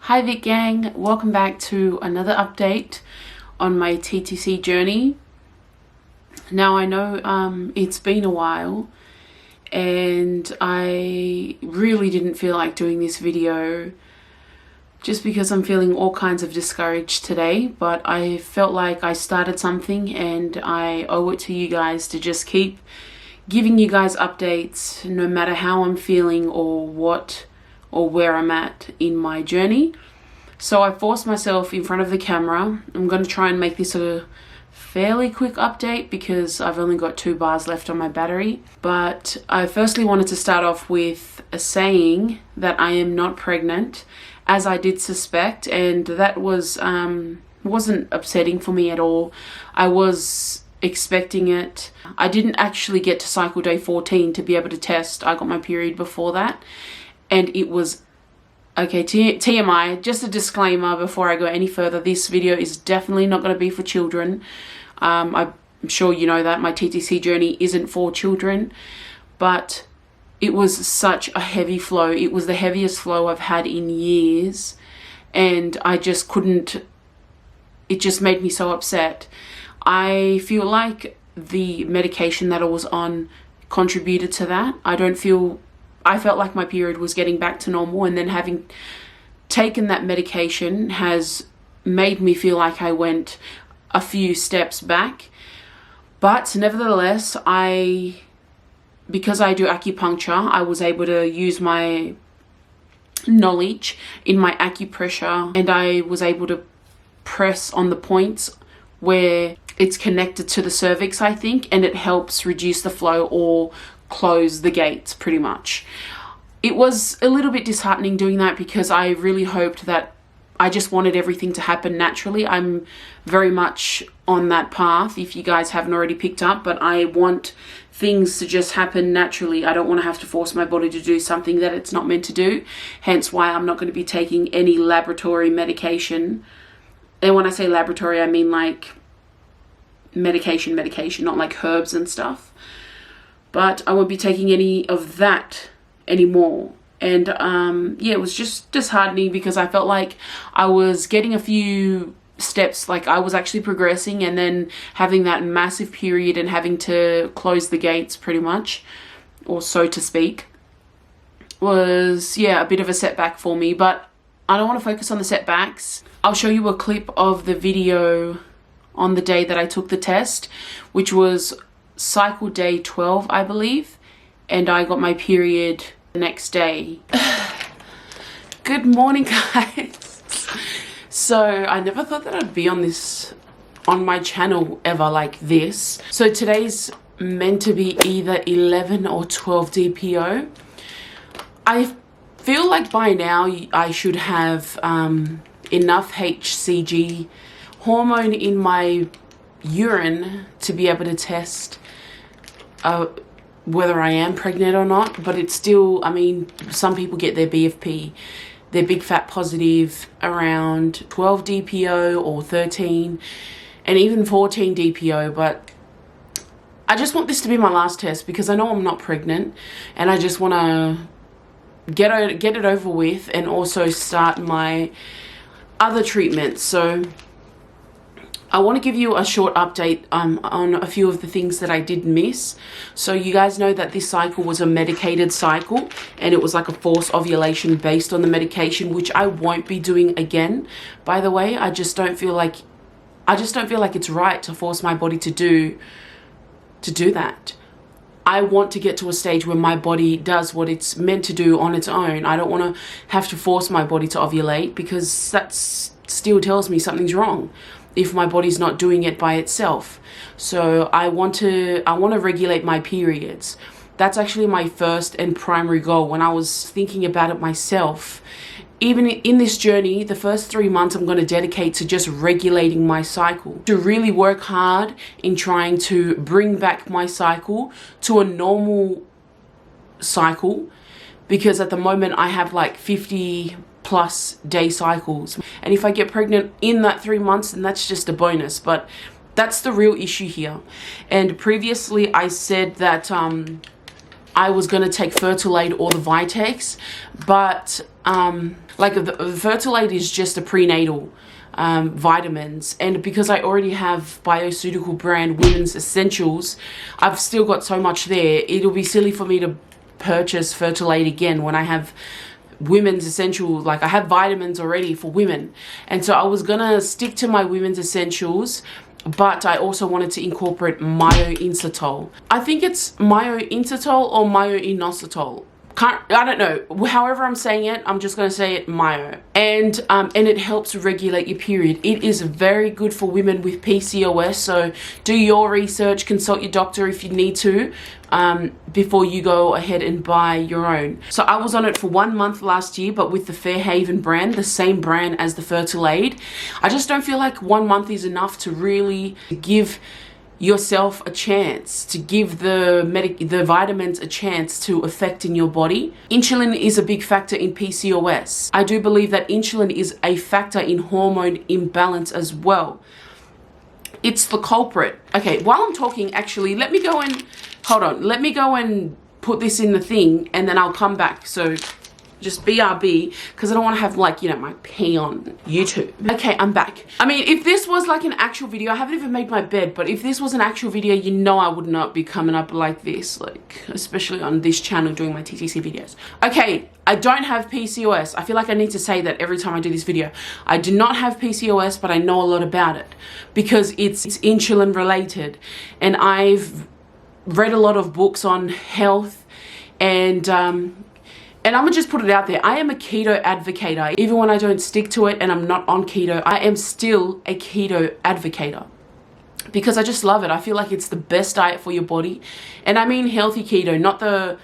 Hi Vic Gang, welcome back to another update on my TTC journey. Now I know it's been a while and I really didn't feel like doing this video just because I'm feeling all kinds of discouraged today, but I felt like I started something and I owe it to you guys to just keep giving you guys updates no matter how I'm feeling or where I'm at in my journey. So I forced myself in front of the camera. I'm going to try and make this a fairly quick update because I've only got 2 bars left on my battery. But I firstly wanted to start off with saying that I am not pregnant, as I did suspect, and that wasn't upsetting for me at all. I was expecting it. I didn't actually get to cycle day 14 to be able to test. I got my period before that. And it was, okay, TMI, just a disclaimer before I go any further, this video is definitely not going to be for children. I'm sure you know that my TTC journey isn't for children, but it was such a heavy flow. It was the heaviest flow I've had in years, and I just couldn't, it just made me so upset. I feel like the medication that I was on contributed to that. I felt like my period was getting back to normal, and then having taken that medication has made me feel like I went a few steps back. But nevertheless, because I do acupuncture, I was able to use my knowledge in my acupressure, and I was able to press on the points where it's connected to the cervix, I think, and it helps reduce the flow or close the gates pretty much. It was a little bit disheartening doing that because I really hoped that I just wanted everything to happen naturally. I'm very much on that path, if you guys haven't already picked up, but I want things to just happen naturally. I don't want to have to force my body to do something that it's not meant to do, hence why I'm not going to be taking any laboratory medication. And when I say laboratory, I mean like medication, not like herbs and stuff. But I won't be taking any of that anymore. And yeah, it was just disheartening because I felt like I was getting a few steps, like I was actually progressing, and then having that massive period and having to close the gates pretty much, or so to speak, was, yeah, a bit of a setback for me. But I don't want to focus on the setbacks. I'll show you a clip of the video on the day that I took the test, which was cycle day 12, I believe, and I got my period the next day. Good morning, guys. So I never thought that I'd be on my channel ever like this. So today's meant to be either 11 or 12 DPO. I feel like by now I should have enough HCG hormone in my urine to be able to test whether I am pregnant or not. But it's still, I mean, some people get their BFP, their big fat positive, around 12 DPO or 13 and even 14 DPO. But I just want this to be my last test because I know I'm not pregnant, and I just want to get it over with and also start my other treatments. So I want to give you a short update on a few of the things that I did miss. So you guys know that this cycle was a medicated cycle, and it was like a forced ovulation based on the medication, which I won't be doing again. By the way, I just don't feel like it's right to force my body to do that. I want to get to a stage where my body does what it's meant to do on its own. I don't want to have to force my body to ovulate, because that still tells me something's wrong if my body's not doing it by itself. So I want to regulate my periods. That's actually my first and primary goal. When I was thinking about it myself, even in this journey, the first 3 months I'm going to dedicate to just regulating my cycle, to really work hard in trying to bring back my cycle to a normal cycle, because at the moment I have like 50 plus day cycles, and if I get pregnant in that 3 months, then that's just a bonus. But that's the real issue here. And previously I said that I was going to take Fertilade or the Vitex, but like the Fertilade is just a prenatal vitamins, and because I already have Bioceutical brand Women's Essentials, I've still got so much there. It'll be silly for me to purchase Fertilade again when I have Women's Essential. Like, I have vitamins already for women, and so I was gonna stick to my Women's Essentials, but I also wanted to incorporate myoinositol. I think it's myoinositol or myoinositol. I don't know. However I'm saying it, I'm just going to say it myo. And it helps regulate your period. It is very good for women with PCOS. So do your research, consult your doctor if you need to, before you go ahead and buy your own. So I was on it for 1 month last year, but with the Fairhaven brand, the same brand as the Fertilade. I just don't feel like 1 month is enough to really give yourself a chance, to give the vitamins a chance to affect in your body. Insulin is a big factor in PCOS. I do believe that insulin is a factor in hormone imbalance as well. It's the culprit. Okay, while I'm talking, actually, let me go and hold on. Let me go and put this in the thing, and then I'll come back. So just BRB, because I don't want to have, like, you know, my pee on YouTube. Okay, I'm back. I mean, if this was like an actual video, I haven't even made my bed, but if this was an actual video, you know I would not be coming up like this, like, especially on this channel doing my TTC videos. Okay, I don't have PCOS. I feel like I need to say that every time I do this video. I do not have PCOS, but I know a lot about it because it's insulin related, and I've read a lot of books on health, and I'm gonna just put it out there. I am a keto advocator. Even when I don't stick to it and I'm not on keto, I am still a keto advocator because I just love it. I feel like it's the best diet for your body. And I mean healthy keto, not the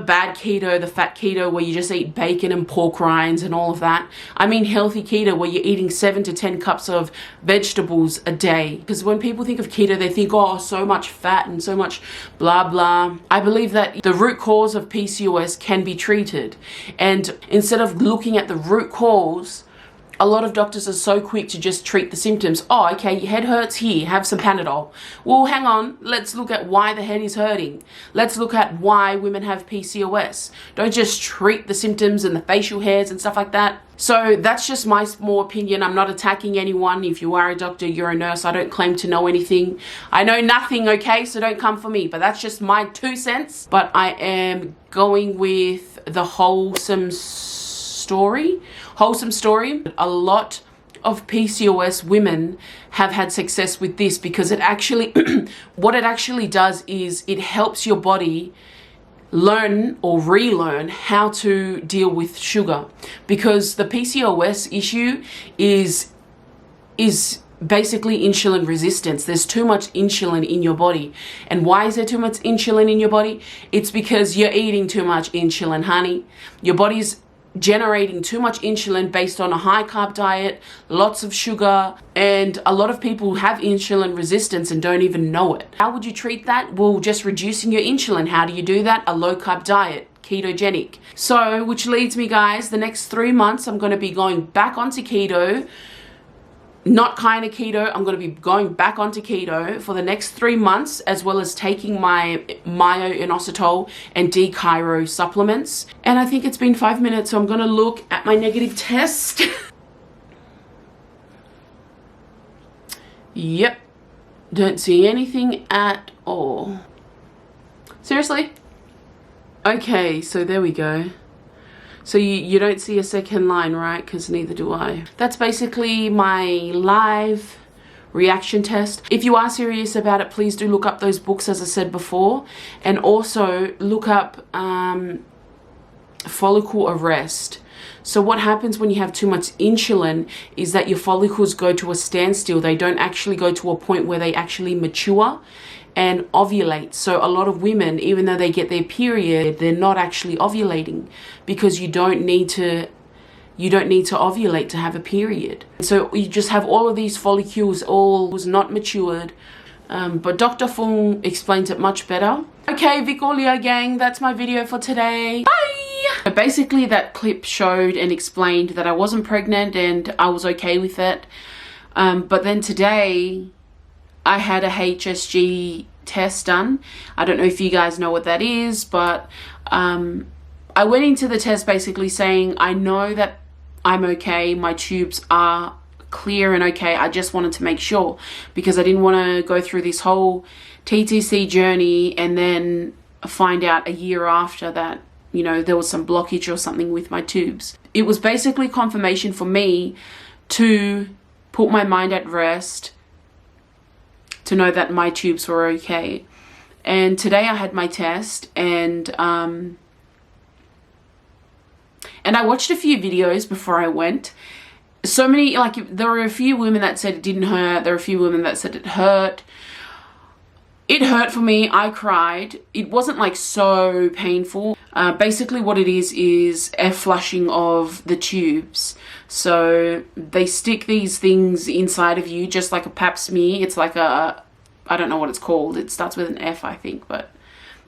bad keto, the fat keto where you just eat bacon and pork rinds and all of that. I mean healthy keto where you're eating 7 to 10 cups of vegetables a day. Because when people think of keto, they think, oh, so much fat and so much blah, blah. I believe that the root cause of PCOS can be treated. And instead of looking at the root cause, a lot of doctors are so quick to just treat the symptoms. Oh, okay, your head hurts, here, have some Panadol. Well, hang on, let's look at why the head is hurting. Let's look at why women have PCOS. Don't just treat the symptoms and the facial hairs and stuff like that. So that's just my small opinion. I'm not attacking anyone. If you are a doctor, you're a nurse. I don't claim to know anything. I know nothing, okay? So don't come for me. But that's just my 2 cents. But I am going with the wholesome story. A lot of PCOS women have had success with this because it actually, what it actually does is it helps your body learn or relearn how to deal with sugar, because the PCOS issue is basically insulin resistance. There's too much insulin in your body. And why is there too much insulin in your body? It's because you're eating too much insulin, honey. Your body's generating too much insulin based on a high carb diet, lots of sugar, and a lot of people have insulin resistance and don't even know it. How would you treat that? Well, just reducing your insulin. How do you do that? A low carb diet, ketogenic. So, which leads me, guys, the next 3 months I'm going to be going back onto keto. Not kind of keto, I'm going to be going back onto keto for the next 3 months, as well as taking my myoinositol and D-Chiro supplements. And I think it's been 5 minutes, so I'm going to look at my negative test. Yep, don't see anything at all. Seriously? Okay, so there we go. So you don't see a second line, right? Because neither do I. That's basically my live reaction test. If you are serious about it, please do look up those books, as I said before. And also look up follicle arrest. So what happens when you have too much insulin is that your follicles go to a standstill. They don't actually go to a point where they actually mature and ovulate. So a lot of women, even though they get their period, they're not actually ovulating because you don't need to ovulate to have a period. So you just have all of these follicles all not matured. But Dr. Fung explains it much better. Okay, Vikolia gang, that's my video for today. Bye! Basically, that clip showed and explained that I wasn't pregnant and I was okay with it. But then today, I had a HSG test done. I don't know if you guys know what that is, but I went into the test basically saying, I know that I'm okay, my tubes are clear and okay. I just wanted to make sure, because I didn't want to go through this whole TTC journey and then find out a year after that, you know, there was some blockage or something with my tubes. It was basically confirmation for me to put my mind at rest, to know that my tubes were okay. And today I had my test, and I watched a few videos before I went. So many, like, there were a few women that said it didn't hurt. There were a few women that said it hurt. It hurt for me. I cried. It wasn't like so painful. Basically what it is a flushing of the tubes. So they stick these things inside of you, just like a pap smear. It's like a, I don't know what it's called. It starts with an F, I think, but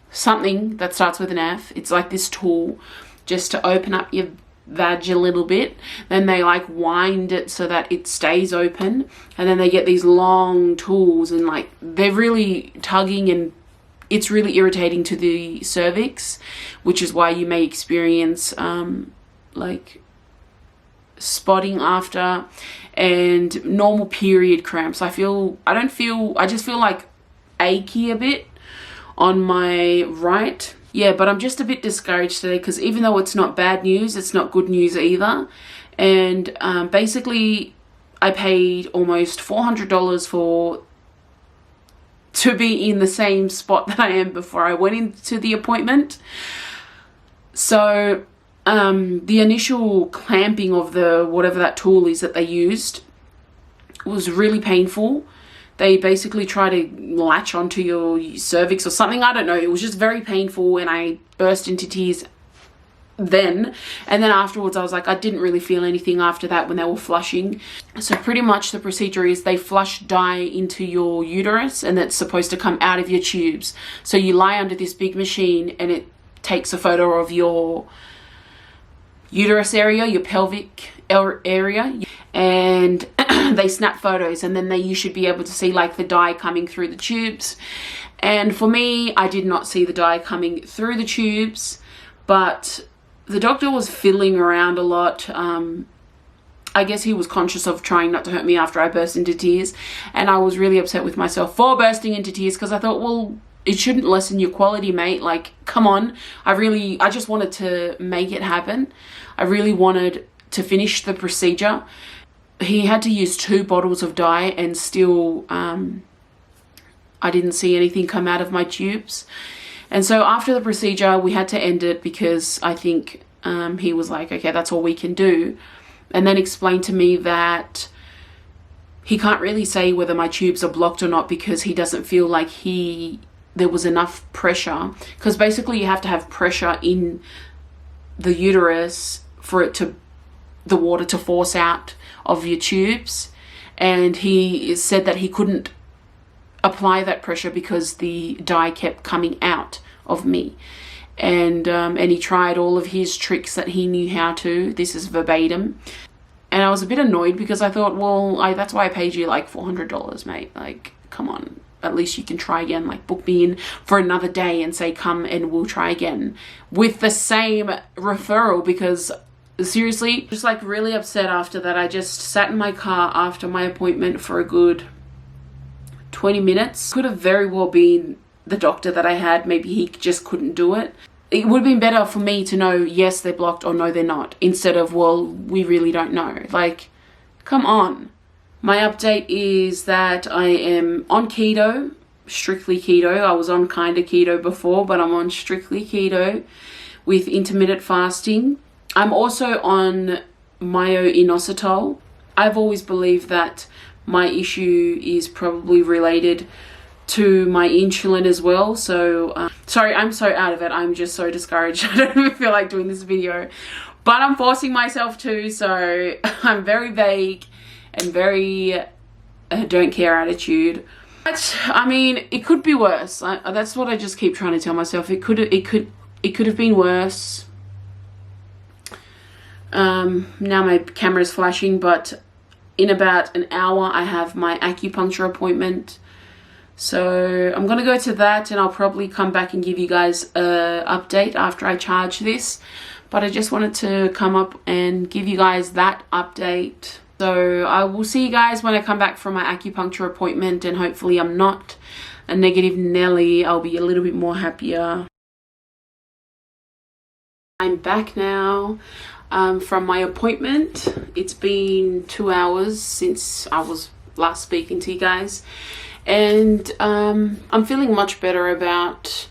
something that starts with an F. It's like this tool just to open up your vag a little bit. Then they like wind it so that it stays open, and then they get these long tools, and like they're really tugging, and it's really irritating to the cervix, which is why you may experience like spotting after and normal period cramps. I just feel like achy a bit on my right. Yeah, but I'm just a bit discouraged today, because even though it's not bad news, it's not good news either. And basically I paid almost $400 to be in the same spot that I am before I went into the appointment. So the initial clamping of the whatever that tool is that they used was really painful. They basically try to latch onto your cervix or something. I don't know. It was just very painful, and I burst into tears then. And then afterwards, I was like, I didn't really feel anything after that when they were flushing. So pretty much the procedure is they flush dye into your uterus, and it's supposed to come out of your tubes. So you lie under this big machine, and it takes a photo of your uterus area, your pelvic area, and they snap photos, and then you should be able to see like the dye coming through the tubes. And for me, I did not see the dye coming through the tubes, but the doctor was fiddling around a lot. I guess he was conscious of trying not to hurt me after I burst into tears, and I was really upset with myself for bursting into tears, because I thought, well, it shouldn't lessen your quality, mate. Like, come on. I just wanted to make it happen. I really wanted to finish the procedure. He had to use 2 bottles of dye, and still I didn't see anything come out of my tubes. And so after the procedure, we had to end it, because I think he was like, okay, that's all we can do. And then explained to me that he can't really say whether my tubes are blocked or not, because he doesn't feel like there was enough pressure, because basically you have to have pressure in the uterus for the water to force out of your tubes. And he said that he couldn't apply that pressure because the dye kept coming out of me. And he tried all of his tricks that he knew how to. This is verbatim. And I was a bit annoyed, because I thought, well, that's why I paid you like $400, mate. Like, come on. At least you can try again. Like, book me in for another day and say, come and we'll try again with the same referral. Because seriously, just like really upset after that. I just sat in my car after my appointment for a good 20 minutes. Could have very well been the doctor that I had. Maybe he just couldn't do it. It would have been better for me to know, yes, they're blocked, or no, they're not, instead of, well, we really don't know. Like, come on. My update is that I am on keto, strictly keto. I was on kind of keto before, but I'm on strictly keto with intermittent fasting. I'm also on myo-inositol. I've always believed that my issue is probably related to my insulin as well. So, sorry, I'm so out of it. I'm just so discouraged. I don't even feel like doing this video, but I'm forcing myself to, so I'm very vague and very don't care attitude. But I mean, it could be worse. That's what I just keep trying to tell myself. It could have been worse. Now my camera's flashing, but in about an hour I have my acupuncture appointment. So I'm gonna go to that, and I'll probably come back and give you guys an update after I charge this. But I just wanted to come up and give you guys that update. So I will see you guys when I come back from my acupuncture appointment, and hopefully I'm not a negative Nelly. I'll be a little bit more happier. I'm back now from my appointment. It's been 2 hours since I was last speaking to you guys, and I'm feeling much better about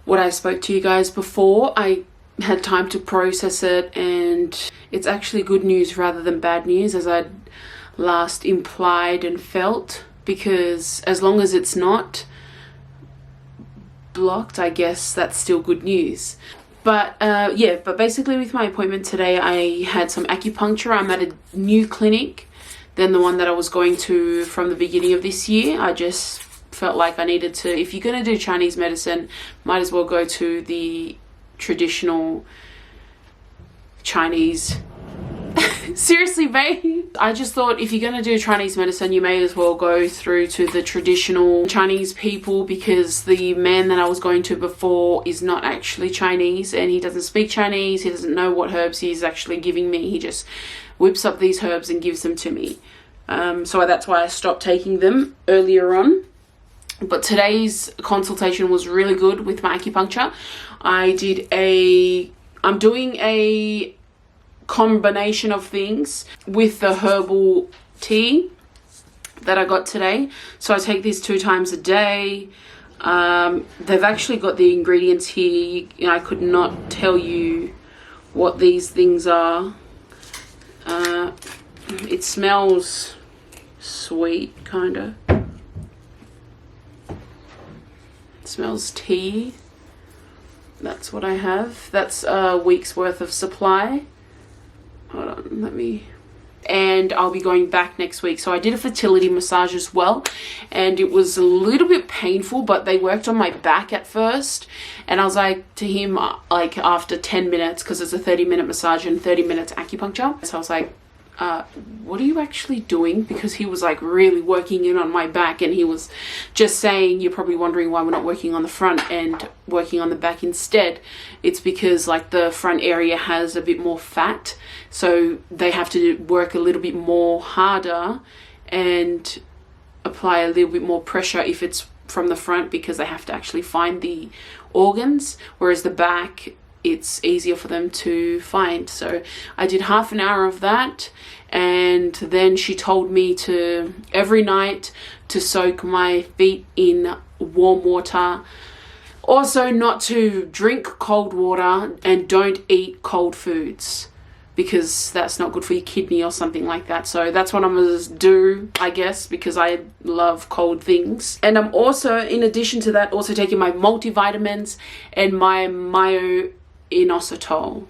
what I spoke to you guys before. I had time to process it, and it's actually good news rather than bad news, as I'd last implied and felt, because as long as it's not blocked, I guess that's still good news. But yeah, but basically with my appointment today, I had some acupuncture. I'm at a new clinic than the one that I was going to from the beginning of this year. I just felt like I needed to, if you're going to do Chinese medicine, might as well go to the traditional Chinese. Seriously, babe, I just thought if you're going to do Chinese medicine, you may as well go through to the traditional Chinese people, because the man that I was going to before is not actually Chinese, and he doesn't speak Chinese. He doesn't know what herbs he's actually giving me. He just whips up these herbs and gives them to me. So that's why I stopped taking them earlier on. But today's consultation was really good with my acupuncture. I'm doing a combination of things with the herbal tea that I got today. So I take this 2 times a day. They've actually got the ingredients here. I could not tell you what these things are. It smells sweet, kind of. It smells tea. That's what I have. That's a week's worth of supply. Hold on, and I'll be going back next week. So I did a fertility massage as well, and it was a little bit painful, but they worked on my back at first, and I was like to him, like after 10 minutes, because it's a 30-minute massage and 30 minutes acupuncture. So I was like, what are you actually doing? Because he was like really working in on my back, and he was just saying, you're probably wondering why we're not working on the front and working on the back instead. It's because like the front area has a bit more fat, so they have to work a little bit more harder and apply a little bit more pressure if it's from the front, because they have to actually find the organs, whereas the back, it's easier for them to find. So I did half an hour of that, and then she told me to every night to soak my feet in warm water, also not to drink cold water, and don't eat cold foods, because that's not good for your kidney or something like that. So that's what I'm gonna do, I guess, because I love cold things. And I'm also, in addition to that, also taking my multivitamins and my inositol.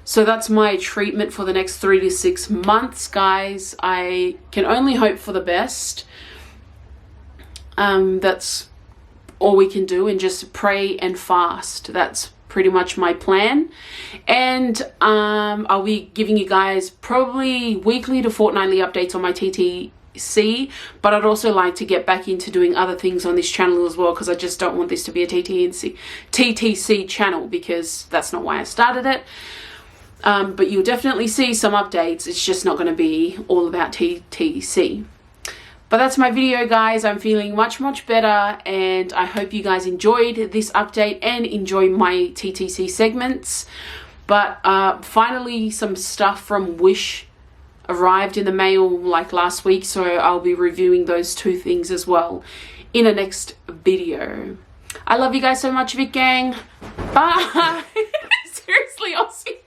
So that's my treatment for the next 3 to 6 months, guys. I can only hope for the best. That's all we can do, and just pray and fast. That's pretty much my plan. And I'll be giving you guys probably weekly to fortnightly updates on my TTC, but I'd also like to get back into doing other things on this channel as well, because I just don't want this to be a TTC channel, because that's not why I started it. But you'll definitely see some updates. It's just not going to be all about TTC. But that's my video, guys. I'm feeling much better, and I hope you guys enjoyed this update and enjoy my TTC segments. But finally, some stuff from Wish arrived in the mail like last week, so I'll be reviewing those 2 things as well in the next video. I love you guys so much, Vic Gang. Bye. Seriously, I'll see you.